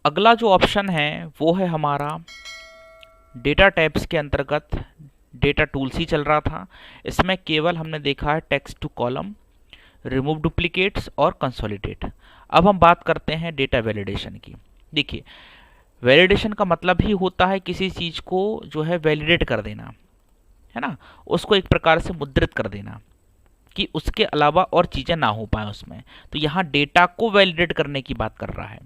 अगला जो ऑप्शन है वो है हमारा डेटा टाइप्स के अंतर्गत डेटा टूल्स ही चल रहा था। इसमें केवल हमने देखा है text to column, remove duplicates और कंसोलिडेट। अब हम बात करते हैं डेटा वैलिडेशन की। देखिए, वैलिडेशन का मतलब ही होता है किसी चीज़ को जो है वैलिडेट कर देना, है ना, उसको एक प्रकार से मुद्रित कर देना कि उसके अलावा और चीज़ें ना हो पाए उसमें। तो यहाँ डेटा को वैलिडेट करने की बात कर रहा है।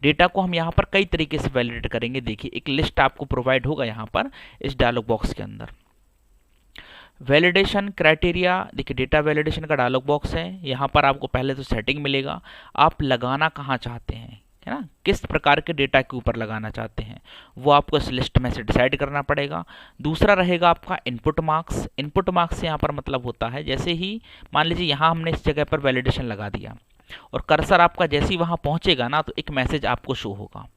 डेटा को हम यहाँ पर कई तरीके से वैलिडेट करेंगे। देखिए, एक लिस्ट आपको प्रोवाइड होगा यहाँ पर इस डायलॉग बॉक्स के अंदर। वैलिडेशन क्राइटेरिया, देखिए डेटा वैलिडेशन का डायलॉग बॉक्स है। यहाँ पर आपको पहले तो सेटिंग मिलेगा, आप लगाना कहाँ चाहते हैं, है ना, किस प्रकार के डेटा के ऊपर लगाना चाहते हैं, वो आपको इस लिस्ट में से डिसाइड करना पड़ेगा। दूसरा रहेगा आपका इनपुट मार्क्स। इनपुट मार्क्स यहाँ पर मतलब होता है, जैसे ही मान लीजिए यहाँ हमने इस जगह पर वैलिडेशन लगा दिया और कर्सर आपका जैसे ही वहाँ पहुँचेगा ना, तो एक मैसेज आपको शो होगा।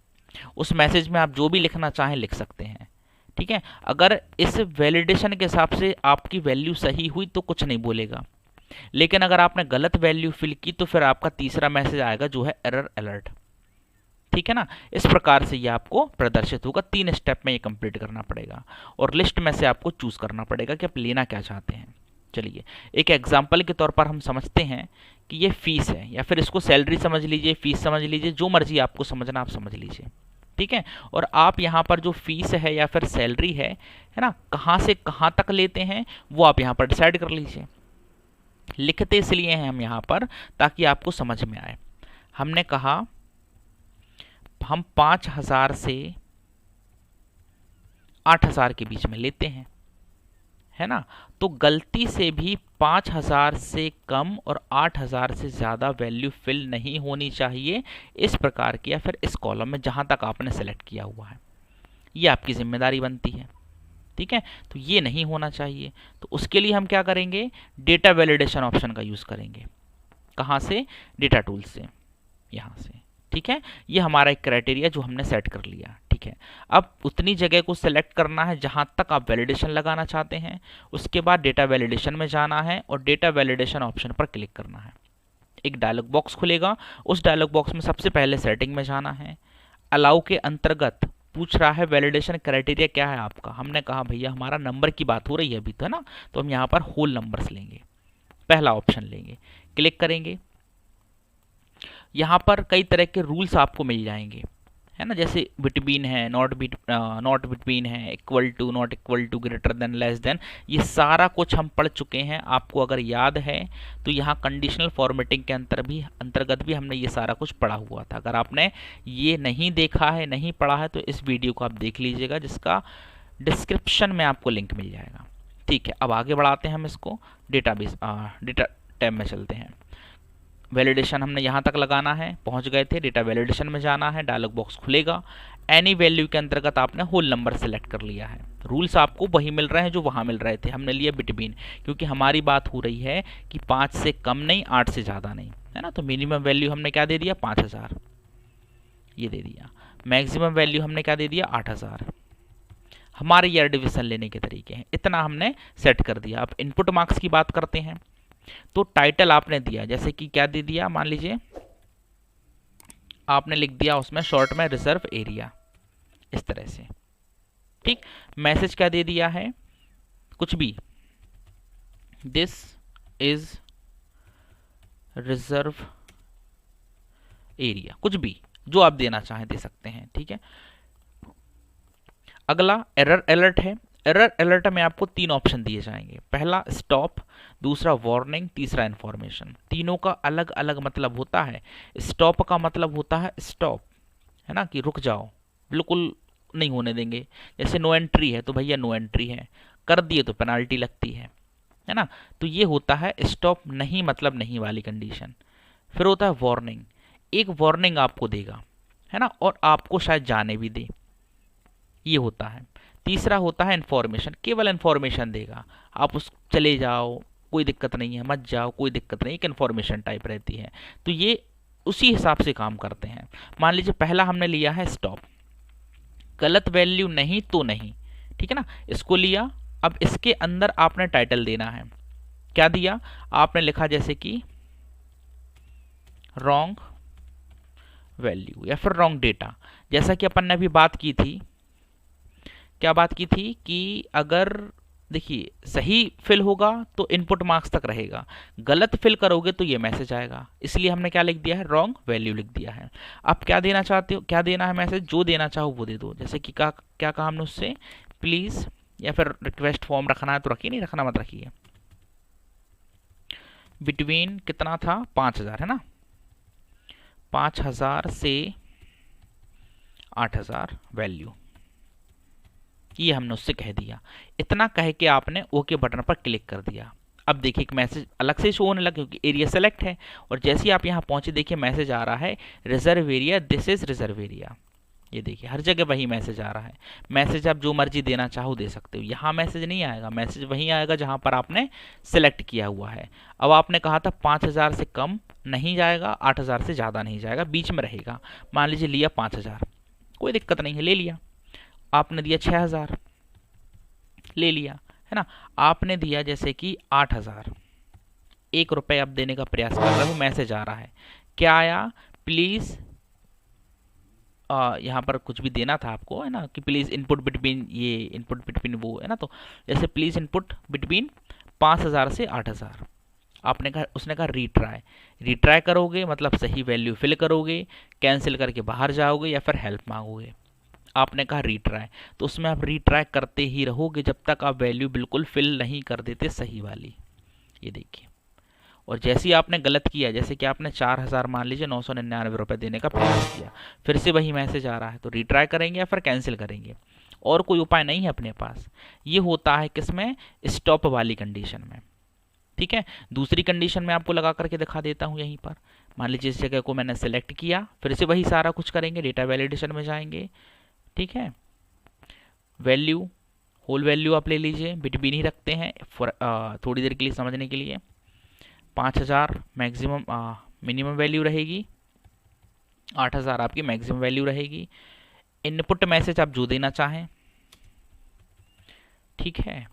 उस मैसेज में आप जो भी लिखना चाहें लिख सकते हैं, ठीक है। अगर इस वैलिडेशन के हिसाब से आपकी वैल्यू सही हुई तो कुछ नहीं बोलेगा, लेकिन अगर आपने गलत वैल्यू फिल की तो फिर आपका तीसरा मैसेज आएगा जो है एरर अलर्ट, ठीक है ना। इस प्रकार से ये आपको प्रदर्शित होगा। 3 स्टेप में ये कंप्लीट करना पड़ेगा और लिस्ट में से आपको चूज करना पड़ेगा कि आप लेना क्या चाहते हैं। चलिए, एक एग्जाम्पल के तौर पर हम समझते हैं कि ये फीस है, या फिर इसको सैलरी समझ लीजिए, फीस समझ लीजिए, जो मर्जी आपको समझना आप समझ लीजिए, ठीक है। और आप यहाँ पर जो फीस है या फिर सैलरी है ना, कहाँ से कहाँ तक लेते हैं वो आप यहाँ पर डिसाइड कर लीजिए। लिखते इसलिए हैं हम यहाँ पर ताकि आपको समझ में आए। हमने कहा हम 5,000 से 8,000 के बीच में लेते हैं, है ना। तो गलती से भी 5,000 से कम और 8,000 से ज़्यादा वैल्यू फिल नहीं होनी चाहिए इस प्रकार की, या फिर इस कॉलम में जहाँ तक आपने सेलेक्ट किया हुआ है। ये आपकी जिम्मेदारी बनती है, ठीक है। तो ये नहीं होना चाहिए। तो उसके लिए हम क्या करेंगे, डेटा वैलिडेशन ऑप्शन का यूज़ करेंगे। कहाँ से, डेटा टूल से, यहाँ से, ठीक है। ये हमारा एक क्राइटेरिया जो हमने सेट कर लिया, ठीक है। अब उतनी जगह को सेलेक्ट करना है जहां तक आप वैलिडेशन लगाना चाहते हैं। उसके बाद डेटा वैलिडेशन में जाना है और डेटा वैलिडेशन ऑप्शन पर क्लिक करना है। एक डायलॉग बॉक्स खुलेगा, उस डायलॉग बॉक्स में सबसे पहले सेटिंग में जाना है। अलाउ के अंतर्गत पूछ रहा है वैलिडेशन क्राइटेरिया क्या है आपका। हमने कहा भैया हमारा नंबर की बात हो रही है अभी, तो है ना, तो हम यहाँ पर होल नंबर्स लेंगे, पहला ऑप्शन लेंगे, क्लिक करेंगे। यहाँ पर कई तरह के रूल्स आपको मिल जाएंगे, है ना, जैसे बिटवीन है, नॉट बिटवीन है, equal to, not equal to, greater than, less than, ये सारा कुछ हम पढ़ चुके हैं। आपको अगर याद है तो यहाँ कंडीशनल फॉर्मेटिंग के अंतर्गत भी हमने ये सारा कुछ पढ़ा हुआ था। अगर आपने ये नहीं देखा है, नहीं पढ़ा है, तो इस वीडियो को आप देख लीजिएगा, जिसका डिस्क्रिप्शन में आपको लिंक मिल जाएगा, ठीक है। अब आगे बढ़ाते हैं हम इसको, डेटा टैब में चलते हैं। वैलिडेशन हमने यहाँ तक लगाना है, पहुँच गए थे, डेटा वैलिडेशन में जाना है, डायलॉग बॉक्स खुलेगा। एनी वैल्यू के अंतर्गत आपने होल नंबर सेलेक्ट कर लिया है। रूल्स आपको वही मिल रहे हैं जो वहाँ मिल रहे थे। हमने लिया बिटवीन, क्योंकि हमारी बात हो रही है कि 5 से कम नहीं, 8 से ज़्यादा नहीं, है ना। तो मिनिमम वैल्यू हमने क्या दे दिया, 5,000, ये दे दिया। मैक्सिमम वैल्यू हमने क्या दे दिया, 8,000। हमारे ईयर डिवीजन लेने के तरीके हैं, इतना हमने सेट कर दिया। अब इनपुट मार्क्स की बात करते हैं। तो टाइटल आपने दिया, जैसे कि क्या दे दिया, मान लीजिए आपने लिख दिया उसमें शॉर्ट में रिजर्व एरिया, इस तरह से, ठीक। मैसेज क्या दे दिया है, कुछ भी, दिस इज रिजर्व एरिया, कुछ भी जो आप देना चाहें दे सकते हैं, ठीक है। अगला एरर अलर्ट है। एरर अलर्ट में आपको 3 ऑप्शन दिए जाएंगे, पहला स्टॉप, दूसरा वार्निंग, तीसरा इन्फॉर्मेशन। तीनों का अलग अलग मतलब होता है। स्टॉप का मतलब होता है स्टॉप, है ना, कि रुक जाओ, बिल्कुल नहीं होने देंगे। जैसे नो एंट्री है तो भैया नो एंट्री है, कर दिए तो पेनाल्टी लगती है ना। तो ये होता है स्टॉप, नहीं मतलब नहीं वाली कंडीशन। फिर होता है वार्निंग, एक वार्निंग आपको देगा, है ना, और आपको शायद जाने भी दे, ये होता है। तीसरा होता है इन्फॉर्मेशन, केवल इन्फॉर्मेशन देगा, आप उस चले जाओ कोई दिक्कत नहीं है, मत जाओ कोई दिक्कत नहीं, एक इन्फॉर्मेशन टाइप रहती है। तो ये उसी हिसाब से काम करते हैं। मान लीजिए पहला हमने लिया है स्टॉप, गलत वैल्यू नहीं तो नहीं, ठीक है ना, इसको लिया। अब इसके अंदर आपने टाइटल देना है, क्या दिया आपने लिखा, जैसे कि रॉन्ग वैल्यू या फिर रॉन्ग डेटा। जैसा कि अपन ने अभी बात की थी, क्या बात की थी कि अगर देखिए सही फिल होगा तो इनपुट मार्क्स तक रहेगा, गलत फिल करोगे तो ये मैसेज आएगा, इसलिए हमने क्या लिख दिया है, रॉन्ग वैल्यू लिख दिया है। आप क्या देना चाहते हो, क्या देना है मैसेज, जो देना चाहो वो दे दो। जैसे कि क्या कहा हमने उससे, प्लीज़, या फिर रिक्वेस्ट फॉर्म रखना है तो रखिए, नहीं रखना मत रखिए। बिटवीन कितना था, 5000 है ना, 5000 से 8000 वैल्यू, ये हमने उससे कह दिया। इतना कह के आपने ओके बटन पर क्लिक कर दिया। अब देखिए एक मैसेज अलग से शो होने लगा क्योंकि एरिया सेलेक्ट है, और जैसे ही आप यहाँ पहुंचे देखिए मैसेज आ रहा है, reserve area, this is reserve area. ये देखिए हर जगह वही मैसेज आ रहा है। मैसेज आप जो मर्जी देना चाहो दे सकते हो, यहाँ मैसेज नहीं आएगा, मैसेज वहीं आएगा जहाँ पर आपने सेलेक्ट किया हुआ है। अब आपने कहा था 5000 से कम नहीं जाएगा, 8000 से ज़्यादा नहीं जाएगा, बीच में रहेगा। मान लीजिए लिया 5000, कोई दिक्कत नहीं है, ले लिया। आपने दिया 6000, ले लिया, है ना। आपने दिया जैसे कि 8000, 1 रुपये आप देने का प्रयास कर रहे हो, मैसेज आ रहा है, क्या आया, प्लीज़, यहाँ पर कुछ भी देना था आपको, है ना, कि प्लीज़ इनपुट बिटवीन, ये इनपुट बिटवीन वो है ना, तो जैसे प्लीज़ इनपुट बिटवीन 5000 से 8000। आपने कहा, उसने कहा रीट्राई करोगे मतलब सही वैल्यू फिल करोगे, कैंसिल करके बाहर जाओगे या फिर हेल्प मांगोगे। आपने कहा रीट्राई, तो उसमें आप रीट्राई करते ही रहोगे जब तक आप वैल्यू बिल्कुल फिल नहीं कर देते सही वाली। ये देखिए, और जैसे ही आपने गलत किया, जैसे कि आपने 4000 मान लीजिए 999 रुपये देने का प्रयास किया, फिर से वही मैसेज आ रहा है, तो रीट्राई करेंगे या फिर कैंसिल करेंगे, और कोई उपाय नहीं है अपने पास। ये होता है किसमें, स्टॉप वाली कंडीशन में, ठीक है। दूसरी कंडीशन में आपको लगा करके दिखा देता हूँ यहीं पर। मान लीजिए इस जगह को मैंने सेलेक्ट किया, फिर से वही सारा कुछ करेंगे, डेटा वैलिडेशन में जाएंगे, ठीक है। वैल्यू, होल वैल्यू आप ले लीजिए, बिटवीन ही रखते हैं थोड़ी देर के लिए समझने के लिए। 5000 मैक्सिमम, मिनिमम वैल्यू रहेगी, 8000 आपकी मैक्सिमम वैल्यू रहेगी। इनपुट मैसेज आप जो देना चाहें, ठीक है।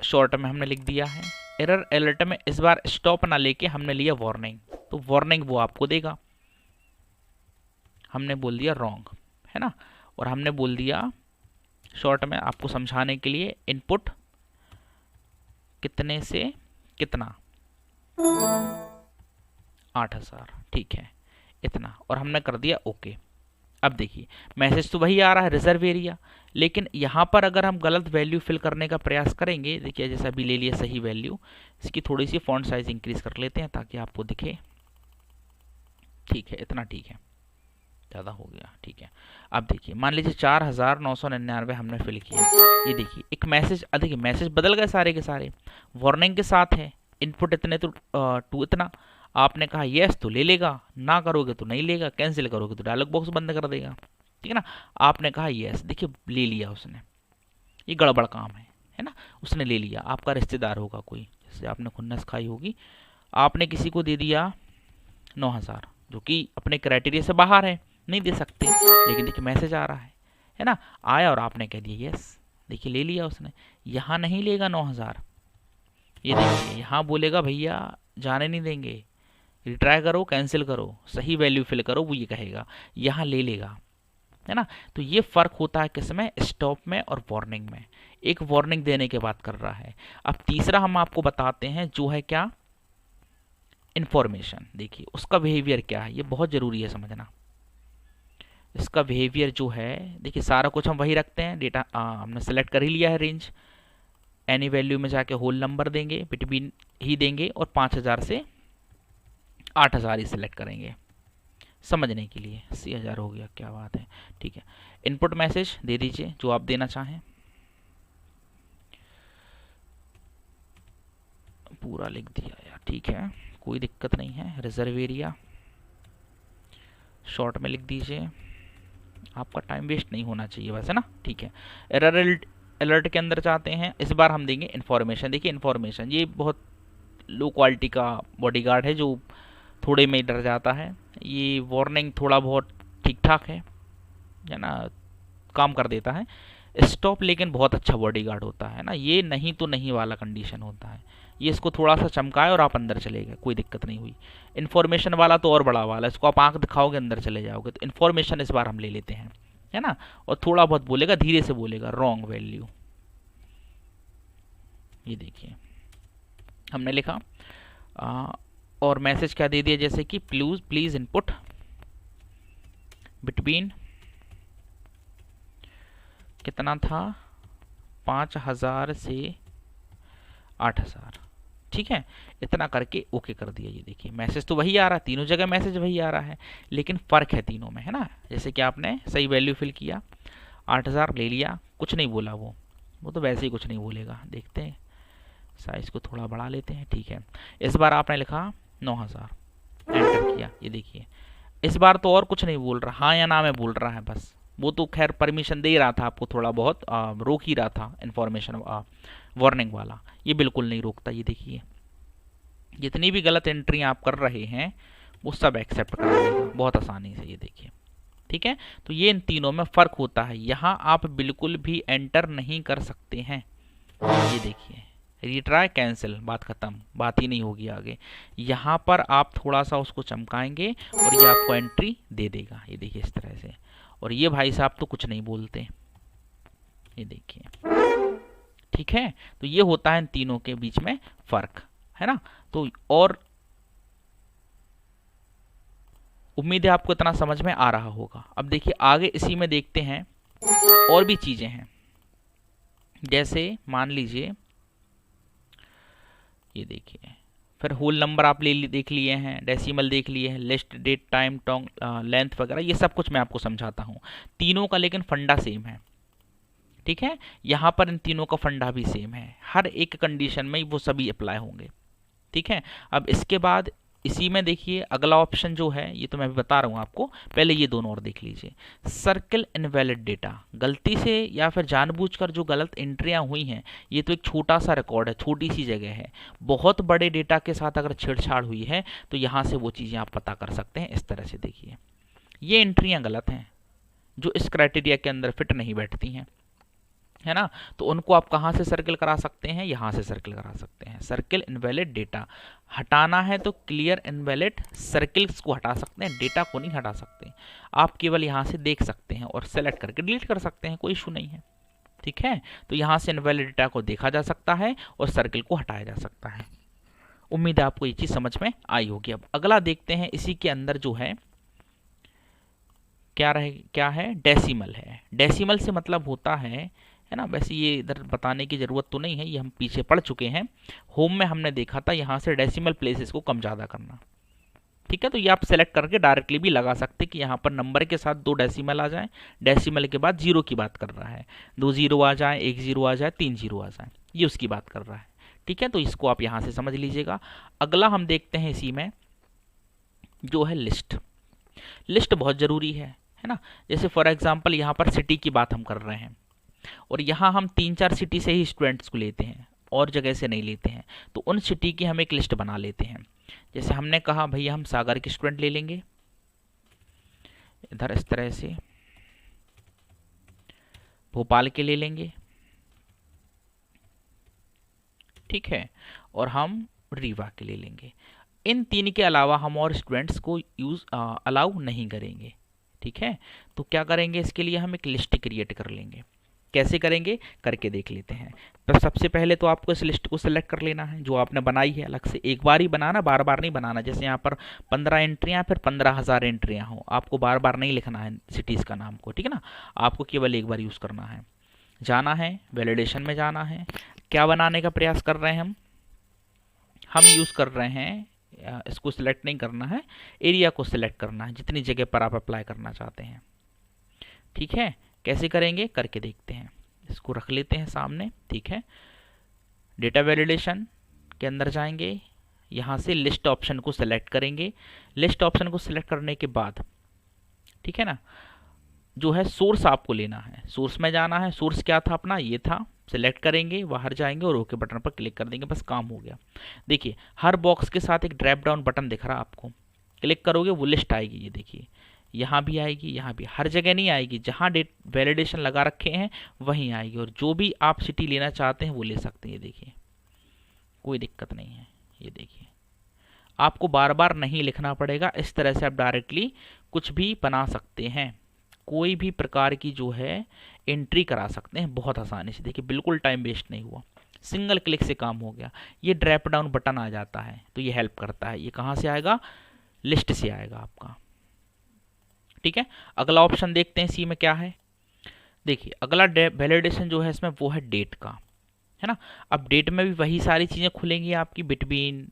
शॉर्ट में हमने लिख दिया है। एरर अलर्ट में इस बार स्टॉप ना लेके हमने लिया वार्निंग, तो वार्निंग वो आपको देगा। हमने बोल दिया रॉन्ग, है ना, और हमने बोल दिया शॉर्ट में आपको समझाने के लिए, इनपुट कितने से कितना, 8000, ठीक है, इतना, और हमने कर दिया ओके। अब देखिए मैसेज तो वही आ रहा है, रिजर्व एरिया, लेकिन यहाँ पर अगर हम गलत वैल्यू फिल करने का प्रयास करेंगे, देखिए जैसे अभी ले लिया सही वैल्यू, इसकी थोड़ी सी फॉन्ट साइज इंक्रीज कर लेते हैं ताकि आपको दिखे, ठीक है, इतना ठीक है, ज़्यादा हो गया, ठीक है। अब देखिए मान लीजिए 4999 हमने फिल किया, ये देखिए एक मैसेज, देखिए मैसेज बदल गए सारे के सारे, वार्निंग के साथ है, इनपुट इतने तो टू इतना। आपने कहा येस तो ले लेगा, ना करोगे तो नहीं लेगा, कैंसिल करोगे तो डायलॉग बॉक्स बंद कर देगा, ठीक है ना। आपने कहा येस, देखिए ले लिया उसने, ये गड़बड़ काम है ना, उसने ले लिया। आपका रिश्तेदार होगा कोई, जैसे आपने खुन्नस खाई होगी, आपने किसी को दे दिया 9000, जो कि अपने क्राइटेरिया से बाहर है, नहीं दे सकते, लेकिन देखिए मैसेज आ रहा है ना, आया और आपने कह दिया यस, देखिए ले लिया उसने। यहाँ नहीं लेगा 9000, ये देखिए यहाँ बोलेगा भैया जाने नहीं देंगे, रिट्राई करो, कैंसिल करो, सही वैल्यू फिल करो, वो ये कहेगा, यहाँ ले लेगा, है ना। तो ये फर्क होता है किसमें, स्टॉप में और वार्निंग में। एक वार्निंग देने के बाद कर रहा है। अब तीसरा हम आपको बताते हैं जो है क्या, इंफॉर्मेशन। देखिए उसका बिहेवियर क्या है, ये बहुत जरूरी है समझना। इसका बिहेवियर जो है, देखिए सारा कुछ हम वही रखते हैं, डेटा हमने सेलेक्ट कर ही लिया है, रेंज एनी वैल्यू में जाके होल नंबर देंगे, बिटवीन ही देंगे, और 5000 से 8000 ही सिलेक्ट करेंगे समझने के लिए। 80,000 हो गया, क्या बात है, ठीक है। इनपुट मैसेज दे दीजिए जो आप देना चाहें, पूरा लिख दिया यार, ठीक है, कोई दिक्कत नहीं है। रिजर्व एरिया शॉर्ट में लिख दीजिए, आपका टाइम वेस्ट नहीं होना चाहिए बस, है ना, ठीक है। एरर अलर्ट के अंदर चाहते हैं, इस बार हम देंगे इन्फॉर्मेशन। देखिए इन्फॉर्मेशन ये बहुत लो क्वालिटी का बॉडीगार्ड है जो थोड़े में डर जाता है। ये वार्निंग थोड़ा बहुत ठीक ठाक है ना, काम कर देता है। स्टॉप लेकिन बहुत अच्छा बॉडीगार्ड होता है ना, ये नहीं तो नहीं वाला कंडीशन होता है, ये इसको थोड़ा सा चमकाए और आप अंदर चले गए, कोई दिक्कत नहीं हुई। इन्फॉर्मेशन वाला तो और बड़ा वाला, इसको आप आंख दिखाओगे अंदर चले जाओगे। तो इन्फॉर्मेशन इस बार हम ले लेते हैं, है ना। और थोड़ा बहुत बोलेगा, धीरे से बोलेगा, रॉन्ग वैल्यू। ये देखिए हमने लिखा और मैसेज क्या दे दिया, जैसे कि प्लीज इनपुट बिटवीन कितना था, 5000 से 8000, ठीक है। इतना करके ओके कर दिया। ये देखिए मैसेज तो वही आ रहा है, तीनों जगह मैसेज वही आ रहा है, लेकिन फ़र्क है तीनों में, है ना। जैसे कि आपने सही वैल्यू फिल किया, 8000 ले लिया, कुछ नहीं बोला वो तो वैसे ही कुछ नहीं बोलेगा। देखते हैं, साइज को थोड़ा बढ़ा लेते हैं, ठीक है। इस बार आपने लिखा 9000, एंटर किया। ये देखिए इस बार तो और कुछ नहीं बोल रहा, हाँ या ना में बोल रहा है बस। वो तो खैर परमिशन दे रहा था आपको, थोड़ा बहुत रोक ही रहा था इन्फॉर्मेशन वार्निंग वाला, ये बिल्कुल नहीं रोकता। ये देखिए जितनी भी गलत एंट्री आप कर रहे हैं वो सब एक्सेप्ट कर लेगा बहुत आसानी से। ये देखिए ठीक है। तो ये इन तीनों में फ़र्क होता है, यहाँ आप बिल्कुल भी एंटर नहीं कर सकते हैं। ये देखिए रिट्राई कैंसिल, बात खत्म, बात ही नहीं होगी आगे। यहाँ पर आप थोड़ा सा उसको चमकाएंगे और ये आपको एंट्री दे देगा। ये देखिए इस तरह से। और ये भाई साहब तो कुछ नहीं बोलते, ये देखिए ठीक है। तो ये होता है इन तीनों के बीच में फर्क, है ना। तो और उम्मीद है आपको इतना समझ में आ रहा होगा। अब देखिए आगे इसी में देखते हैं और भी चीजें हैं। जैसे मान लीजिए ये देखिए, फिर होल नंबर आप देख लिए हैं, डेसिमल देख लिए हैं, list, date, time, Tong, length वगैरह, ये सब कुछ मैं आपको समझाता हूँ तीनों का, लेकिन फंडा सेम है, ठीक है। यहाँ पर इन तीनों का फंडा भी सेम है, हर एक कंडीशन में वो सभी अप्लाई होंगे, ठीक है। अब इसके बाद इसी में देखिए अगला ऑप्शन जो है, ये तो मैं भी बता रहा हूँ आपको, पहले ये दोनों और देख लीजिए। सर्कल इनवैलिड डेटा, गलती से या फिर जानबूझकर जो गलत एंट्रियाँ हुई हैं, ये तो एक छोटा सा रिकॉर्ड है, छोटी सी जगह है। बहुत बड़े डेटा के साथ अगर छेड़छाड़ हुई है तो यहाँ से वो चीज़ें आप पता कर सकते हैं। इस तरह से देखिए ये एंट्रियाँ गलत हैं जो इस क्राइटेरिया के अंदर फिट नहीं बैठती हैं, है ना। तो उनको आप कहाँ से सर्कल करा सकते हैं, यहाँ से सर्कल करा सकते हैं। सर्कल इनवैलिड डेटा हटाना है तो क्लियर इनवैलिड सर्कल्स को हटा सकते हैं, डेटा को नहीं हटा सकते। आप केवल यहाँ से देख सकते हैं और सेलेक्ट करके डिलीट कर सकते हैं, कोई इशू नहीं है, ठीक है। तो यहाँ से इनवैलिड डेटा को देखा जा सकता है और सर्कल को हटाया जा सकता है। उम्मीद है आपको ये चीज़ समझ में आई होगी। अब अगला देखते हैं, इसी के अंदर जो है क्या है, डेसिमल है। डेसिमल से मतलब होता है ना, वैसे ये इधर बताने की ज़रूरत तो नहीं है, ये हम पीछे पढ़ चुके हैं। होम में हमने देखा था यहाँ से डेसिमल प्लेसेस को कम ज़्यादा करना, ठीक है। तो ये आप सेलेक्ट करके डायरेक्टली भी लगा सकते कि यहाँ पर नंबर के साथ 2 डेसिमल आ जाए, डेसिमल के बाद 0 की बात कर रहा है, 2 0 आ जाए, 1 0 आ जाए, 3 0 आ जाए, ये उसकी बात कर रहा है, ठीक है। तो इसको आप यहाँ से समझ लीजिएगा। अगला हम देखते हैं इसी में जो है लिस्ट। लिस्ट बहुत ज़रूरी है ना। जैसे फॉर एग्जाम्पल यहाँ पर सिटी की बात हम कर रहे हैं और यहाँ हम 3-4 सिटी से ही स्टूडेंट्स को लेते हैं और जगह से नहीं लेते हैं, तो उन सिटी की हम एक लिस्ट बना लेते हैं। जैसे हमने कहा भैया हम सागर के स्टूडेंट ले लेंगे, इधर इस तरह से भोपाल के ले लेंगे, ठीक है, और हम रीवा के ले लेंगे। इन 3 के अलावा हम और स्टूडेंट्स को अलाउ नहीं करेंगे, ठीक है। तो क्या करेंगे, इसके लिए हम एक लिस्ट क्रिएट कर लेंगे। कैसे करेंगे करके देख लेते हैं। तो सबसे पहले तो आपको इस लिस्ट को सिलेक्ट कर लेना है जो आपने बनाई है अलग से, एक बार ही बनाना, बार बार नहीं बनाना। जैसे यहाँ पर 15 एंट्रियाँ, फिर 15,000 एंट्रियाँ हो, आपको बार बार नहीं लिखना है सिटीज़ का नाम को, ठीक है ना। आपको केवल एक बार यूज़ करना है। जाना है वैलिडेशन में, जाना है, क्या बनाने का प्रयास कर रहे हैं हम यूज़ कर रहे हैं, इसको सिलेक्ट नहीं करना है, एरिया को सिलेक्ट करना है, जितनी जगह पर आप अप्लाई करना चाहते हैं, ठीक है। कैसे करेंगे करके देखते हैं। इसको रख लेते हैं सामने, ठीक है। डेटा वैलिडेशन के अंदर जाएंगे, यहाँ से लिस्ट ऑप्शन को सिलेक्ट करेंगे। लिस्ट ऑप्शन को सिलेक्ट करने के बाद, ठीक है ना, जो है सोर्स आपको लेना है, सोर्स में जाना है। सोर्स क्या था अपना, ये था, सिलेक्ट करेंगे, बाहर जाएंगे और ओके बटन पर क्लिक कर देंगे, बस काम हो गया। देखिए हर बॉक्स के साथ एक ड्रॉप डाउन बटन दिख रहा है आपको, क्लिक करोगे वो लिस्ट आएगी। ये देखिए यहाँ भी आएगी, यहाँ भी, हर जगह नहीं आएगी, जहाँ डेट वैलिडेशन लगा रखे हैं वहीं आएगी। और जो भी आप सिटी लेना चाहते हैं वो ले सकते हैं, ये देखिए कोई दिक्कत नहीं है। ये देखिए, आपको बार बार नहीं लिखना पड़ेगा, इस तरह से आप डायरेक्टली कुछ भी बना सकते हैं, कोई भी प्रकार की जो है एंट्री करा सकते हैं बहुत आसानी से। देखिए बिल्कुल टाइम वेस्ट नहीं हुआ, सिंगल क्लिक से काम हो गया। ये ड्रॉप डाउन बटन आ जाता है तो ये हेल्प करता है। ये कहाँ से आएगा? लिस्ट से आएगा आपका। ठीक है, अगला ऑप्शन देखते हैं सी में क्या है। देखिए अगला वैलिडेशन जो है इसमें वो है डेट का, है ना। अब डेट में भी वही सारी चीज़ें खुलेंगी आपकी, बिटवीन,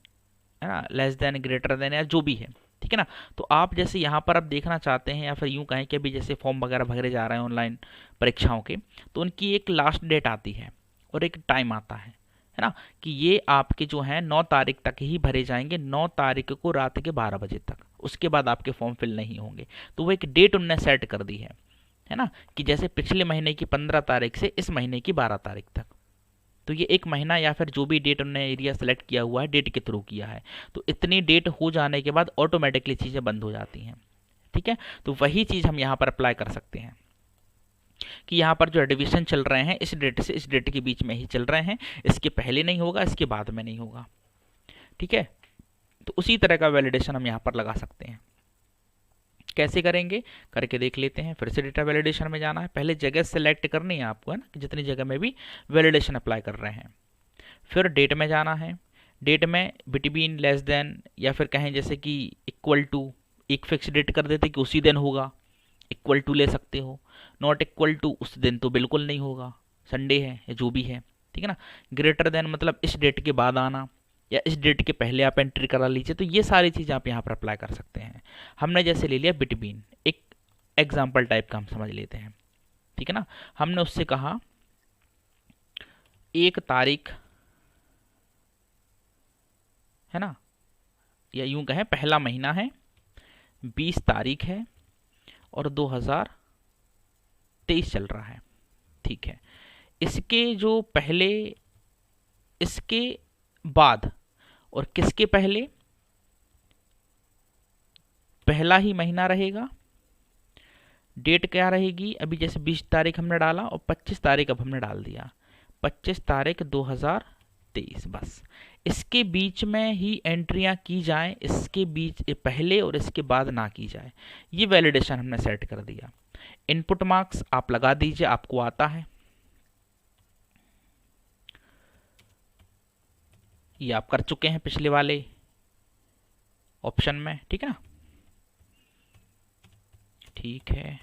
है ना, लेस देन, ग्रेटर देन, या जो भी है। ठीक है ना। तो आप जैसे यहाँ पर आप देखना चाहते हैं, या फिर यूँ कहें कि अभी जैसे फॉर्म वगैरह भरे जा रहे हैं ऑनलाइन परीक्षाओं के, तो उनकी एक लास्ट डेट आती है और एक टाइम आता है ना, कि ये आपके जो हैं 9 तारीख तक ही भरे जाएंगे, 9 तारीख को रात के 12 बजे तक, उसके बाद आपके फॉर्म फिल नहीं होंगे। तो वो एक डेट उनने सेट कर दी है ना, कि जैसे पिछले महीने की 15 तारीख से इस महीने की 12 तारीख तक, तो ये एक महीना या फिर जो भी डेट उन्होंने एरिया सेलेक्ट किया हुआ है डेट के थ्रू किया है, तो इतनी डेट हो जाने के बाद ऑटोमेटिकली चीज़ें बंद हो जाती हैं। ठीक है, तो वही चीज़ हम यहाँ पर अप्लाई कर सकते हैं कि यहाँ पर जो एडमिशन चल रहे हैं इस डेट से इस डेट के बीच में ही चल रहे हैं, इसके पहले नहीं होगा, इसके बाद में नहीं होगा। ठीक है, तो उसी तरह का वैलिडेशन हम यहाँ पर लगा सकते हैं। कैसे करेंगे करके देख लेते हैं। फिर से डेटा वैलिडेशन में जाना है, पहले जगह सेलेक्ट करनी है आपको, है ना, कि जितनी जगह में भी वैलिडेशन अप्लाई कर रहे हैं। फिर डेट में जाना है, डेट में बिटवीन, लेस देन, या फिर कहें जैसे कि इक्वल टू, एक फिक्स डेट कर देते कि उसी दिन होगा, इक्वल टू ले सकते हो। नॉट इक्वल टू, उस दिन तो बिल्कुल नहीं होगा, संडे है या जो भी है। ठीक है ना। ग्रेटर देन मतलब इस डेट के बाद आना, या इस डेट के पहले आप एंट्री करा लीजिए। तो ये सारी चीज़ आप यहाँ पर अप्लाई कर सकते हैं। हमने जैसे ले लिया बिटवीन, एक एग्जाम्पल टाइप का हम समझ लेते हैं। ठीक है ना, हमने उससे कहा 1 तारीख, है ना, या यूं कहें पहला महीना है, 20 तारीख है और 2023 चल रहा है। ठीक है, इसके जो पहले, इसके बाद और किसके पहले, पहला ही महीना रहेगा। डेट क्या रहेगी? अभी जैसे 20 तारीख हमने डाला और 25 तारीख अब हमने डाल दिया, 25 तारीख 2023, बस इसके बीच में ही एंट्रियां की जाएं, इसके बीच पहले और इसके बाद ना की जाए। ये वैलिडेशन हमने सेट कर दिया। इनपुट मार्क्स आप लगा दीजिए, आपको आता है, ये आप कर चुके हैं पिछले वाले ऑप्शन में। ठीक है ना, ठीक है।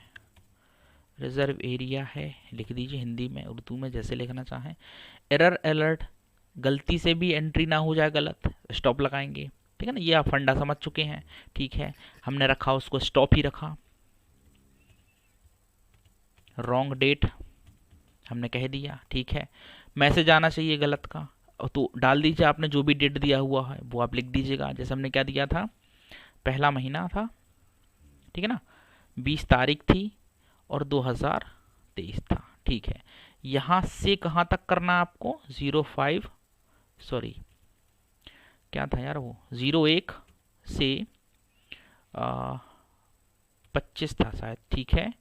रिजर्व एरिया है, लिख दीजिए हिंदी में, उर्दू में, जैसे लिखना चाहें। एरर अलर्ट, गलती से भी एंट्री ना हो जाए गलत, स्टॉप लगाएंगे। ठीक है ना, ये आप फंडा समझ चुके हैं। ठीक है, हमने रखा उसको स्टॉप ही रखा। रॉन्ग डेट हमने कह दिया। ठीक है, मैसेज आना चाहिए गलत का, तो डाल दीजिए आपने जो भी डेट दिया हुआ है वो आप लिख दीजिएगा। जैसे हमने क्या दिया था, पहला महीना था, ठीक है ना, 20 तारीख थी और 2023 था। ठीक है, यहाँ से कहाँ तक करना आपको, 05, सॉरी क्या था यार वो, 01 से 25 था शायद। ठीक है,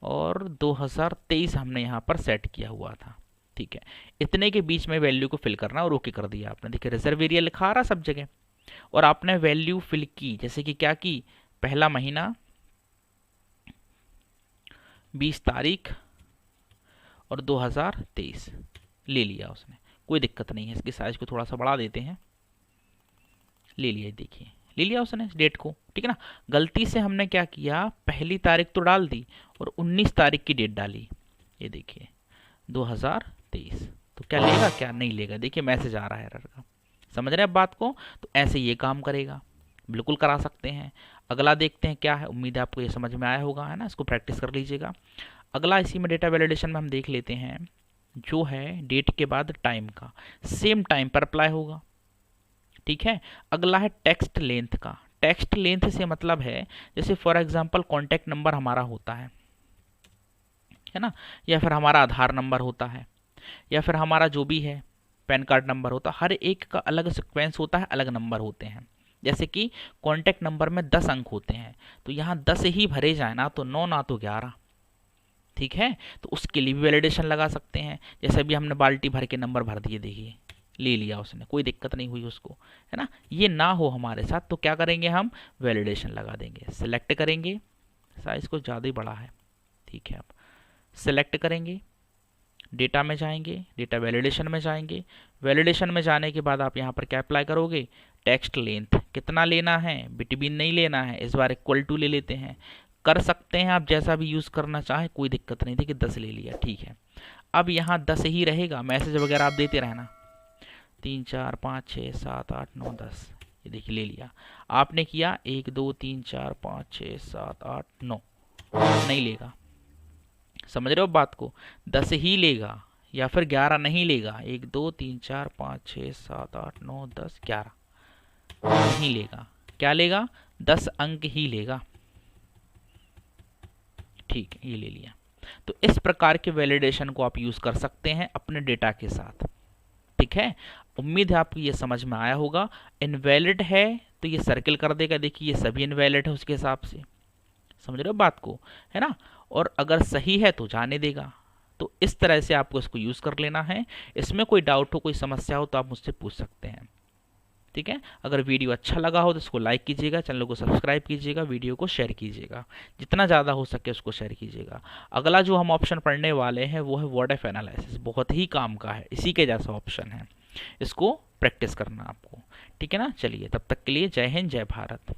और 2023 हमने यहाँ पर सेट किया हुआ था। ठीक है, इतने के बीच में वैल्यू को फिल करना और ओके कर दिया आपने। देखिए रिजर्व एरिया लिखा आ रहा सब जगह, और आपने वैल्यू फिल की, जैसे कि क्या की, पहला महीना, 20 तारीख और 2023 ले लिया उसने, कोई दिक्कत नहीं है। इसकी साइज को थोड़ा सा बढ़ा देते हैं, ले लिया, देखिए ले लिया उसने इस डेट को। ठीक है ना, गलती से हमने क्या किया, पहली तारीख तो डाल दी और 19 तारीख की डेट डाली, ये देखिए 2023, तो क्या लेगा, क्या नहीं लेगा। देखिए मैसेज आ रहा है एरर का, समझ रहे हैं अब बात को। तो ऐसे ये काम करेगा, बिल्कुल करा सकते हैं। अगला देखते हैं क्या है, उम्मीद है आपको ये समझ में आया होगा, है ना, इसको प्रैक्टिस कर लीजिएगा। अगला इसी में डेटा वैलिडेशन में हम देख लेते हैं, जो है डेट के बाद टाइम का, सेम टाइम पर अप्लाई होगा। ठीक है, अगला है टेक्स्ट लेंथ का। टेक्स्ट लेंथ से मतलब है, जैसे फॉर एग्जांपल कॉन्टैक्ट नंबर हमारा होता है ना, या फिर हमारा आधार नंबर होता है, या फिर हमारा जो भी है पैन कार्ड नंबर होता है, हर एक का अलग सीक्वेंस होता है, अलग नंबर होते हैं। जैसे कि कॉन्टैक्ट नंबर में 10 अंक होते हैं, तो यहाँ 10 ही भरे जाए, ना तो 9 ना तो 11। ठीक है, तो उसके लिए भी वैलिडेशन लगा सकते हैं। जैसे अभी हमने बाल्टी भर के नंबर भर दिए, देखिए ले लिया उसने, कोई दिक्कत नहीं हुई उसको, है ना। ये ना हो हमारे साथ तो क्या करेंगे, हम वैलिडेशन लगा देंगे। सिलेक्ट करेंगे, साइज कुछ ज़्यादा ही बड़ा है, ठीक है। अब सिलेक्ट करेंगे, डेटा में जाएंगे, डेटा वैलिडेशन में जाएंगे। वैलिडेशन में जाने के बाद आप यहाँ पर क्या अप्लाई करोगे, टेक्स्ट लेंथ कितना लेना है, बिटवीन नहीं लेना है, इस बार इक्वल टू ले लेते हैं। कर सकते हैं आप जैसा भी यूज़ करना चाहें, कोई दिक्कत नहीं। देखिए 10 ले लिया, ठीक है। अब यहाँ 10 ही रहेगा, मैसेज वगैरह आप देते रहना, 3 4 5 6 7 8 9 10, ये देखिए ले लिया। आपने किया 1 2 3 4 5 6 7 8 9, नहीं लेगा, समझ रहे हो बात को, 10 ही लेगा या फिर 11 नहीं लेगा, 1 2 3 4 5 6 7 8 9 10 11 नहीं लेगा, क्या लेगा, 10 अंक ही लेगा, ठीक है, ये ले लिया। तो इस प्रकार के वैलिडेशन को आप यूज कर सकते हैं अपने डेटा के साथ, ठीक है। उम्मीद है आपको ये समझ में आया होगा। इनवैलिड है तो ये सर्किल कर देगा, देखिए ये सभी इनवैलिड है उसके हिसाब से, समझ रहे हो बात को, है ना। और अगर सही है तो जाने देगा। तो इस तरह से आपको इसको यूज कर लेना है। इसमें कोई डाउट हो, कोई समस्या हो तो आप मुझसे पूछ सकते हैं, ठीक है। अगर वीडियो अच्छा लगा हो तो इसको लाइक कीजिएगा, चैनल को सब्सक्राइब कीजिएगा, वीडियो को शेयर कीजिएगा, जितना ज़्यादा हो सके उसको शेयर कीजिएगा। अगला जो हम ऑप्शन पढ़ने वाले हैं वो है वर्ड ऑफ एनालिसिस, बहुत ही काम का है, इसी के जैसा ऑप्शन है, इसको प्रैक्टिस करना आपको, ठीक है ना। चलिए तब तक के लिए जय हिंद, जय भारत।